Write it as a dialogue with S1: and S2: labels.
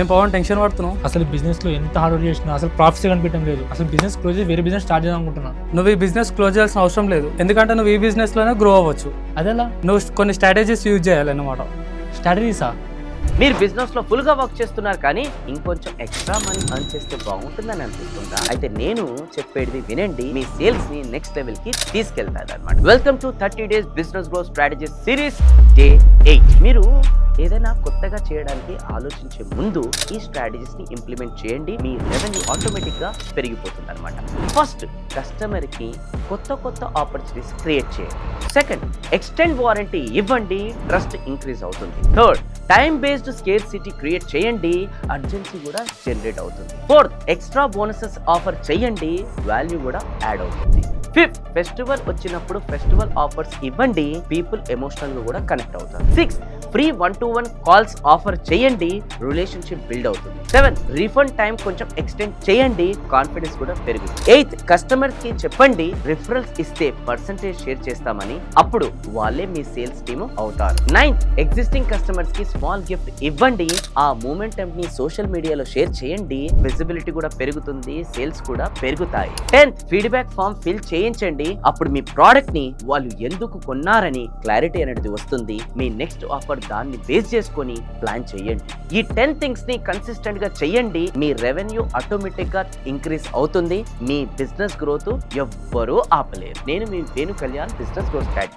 S1: ఏం పవన్ టెన్షన్ పడుతున్నావు?
S2: అసలు బిజినెస్ లో ఎంత హార్డ్ వర్క్ చేసినా అసలు ప్రాఫిట్స్ కనిపించడం లేదు. అసలు బిజినెస్ క్లోజ్ చేసి వేరే బిజినెస్ స్టార్ట్ చేద్దాం అనుకుంటున్నా.
S1: నువ్వు ఈ బిజినెస్ క్లోజ్ చేయాల్సిన అవసరం లేదు, ఎందుకంటే నువ్వు ఈ బిజినెస్ లోనే గ్రో అవ్వచ్చు.
S2: అదేలా?
S1: నువ్వు కొన్ని స్ట్రాటజీస్ యూజ్ చేయాలన్నమాట.
S2: స్ట్రాటజీసా?
S3: మీరు బిజినెస్ లో ఫుల్ గా వర్క్ చేస్తున్నారు కానీ ఇంకొంచెం ఎక్స్ట్రా మనీ ఎర్న్ చేస్తే బాగుంటుందని అనిపిస్తుందా? అయితే నేను చెప్పేది వినండి, మీ సేల్స్ ని నెక్స్ట్ లెవెల్ కి తీసుకెళ్తారు అనమాట. Welcome to 30 Days business growth strategies series day 8. మీరు ఏదైనా కొత్తగా చేయడానికి ఆలోచించే ముందు ఈ స్ట్రాటజీస్ ని ఇంప్లిమెంట్ చేయండి, మీ రెవెన్యూ ఆటోమేటిక్ గా పెరిగిపోతుంది అనమాట. ఫస్ట్, కస్టమర్ కి కొత్త ఆపర్చునిటీస్ క్రియేట్ చేయండి. సెకండ్, ఎక్స్టెండ్ వారంటీ ఇవ్వండి, ట్రస్ట్ ఇంక్రీజ్ అవుతుంది. Third, time based scarcity create చేయండి, అర్జెన్సీ కూడా జనరేట్ అవుతుంది. ఫోర్త్, ఎక్స్ట్రా బోనసెస్ ఆఫర్ చేయండి, వాల్యూ కూడా యాడ్ అవుతుంది. ఫిఫ్త్, ఫెస్టివల్ వచ్చినప్పుడు ఫెస్టివల్ ఆఫర్స్ ఇవ్వండి, పీపుల్ ఎమోషనల్ గా కూడా కనెక్ట్ అవుతారు. Sixth, free 1-to-1 calls offer చేయండి, రిలేషన్షిప్ బిల్డ్ అవుతుంది. సెవెంత్, రీఫండ్ టైం కొంచెం ఎక్స్టెండ్ చేయండి, కాన్ఫిడెన్స్ కూడా పెరుగుతుంది. ఎయిత్, కస్టమర్ కి చెప్పండి రిఫరల్స్ ఇస్తే పర్సంటేజ్ షేర్ చేస్తామని, అప్పుడు వాళ్ళే మీ సేల్స్ టీమ్ అవుతారు. నైన్త్, ఎగ్జిస్టింగ్ కస్టమర్స్ కి స్మాల్ గిఫ్ట్ ఇవ్వండి, ఆ మూమెంటం ని సోషల్ మీడియాలో షేర్ చేయండి, విజిబిలిటీ కూడా పెరుగుతుంది, సేల్స్ కూడా పెరుగుతాయి. 10th, ఫీడ్బ్యాక్ ఫామ్ ఫిల్ చేయించండి, అప్పుడు మీ ప్రోడక్ట్ ని వాళ్ళు ఎందుకు కొన్నారని క్లారిటీ అనేది వస్తుంది. మీ నెక్స్ట్ ఆఫర్ దాన్ని బేస్ చేసుకొని ప్లాన్ చేయండి. ఈ 10 థింగ్స్ ని కన్సిస్టెంట్ గా చేయండి, మీ రెవెన్యూ ఆటోమేటిక్ గా ఇంక్రీజ్ అవుతుంది, మీ బిజినెస్ గ్రోత్ ఎవ్వరూ ఆపలేరు. నేను మీ Venu Kalyan, business growth strategy.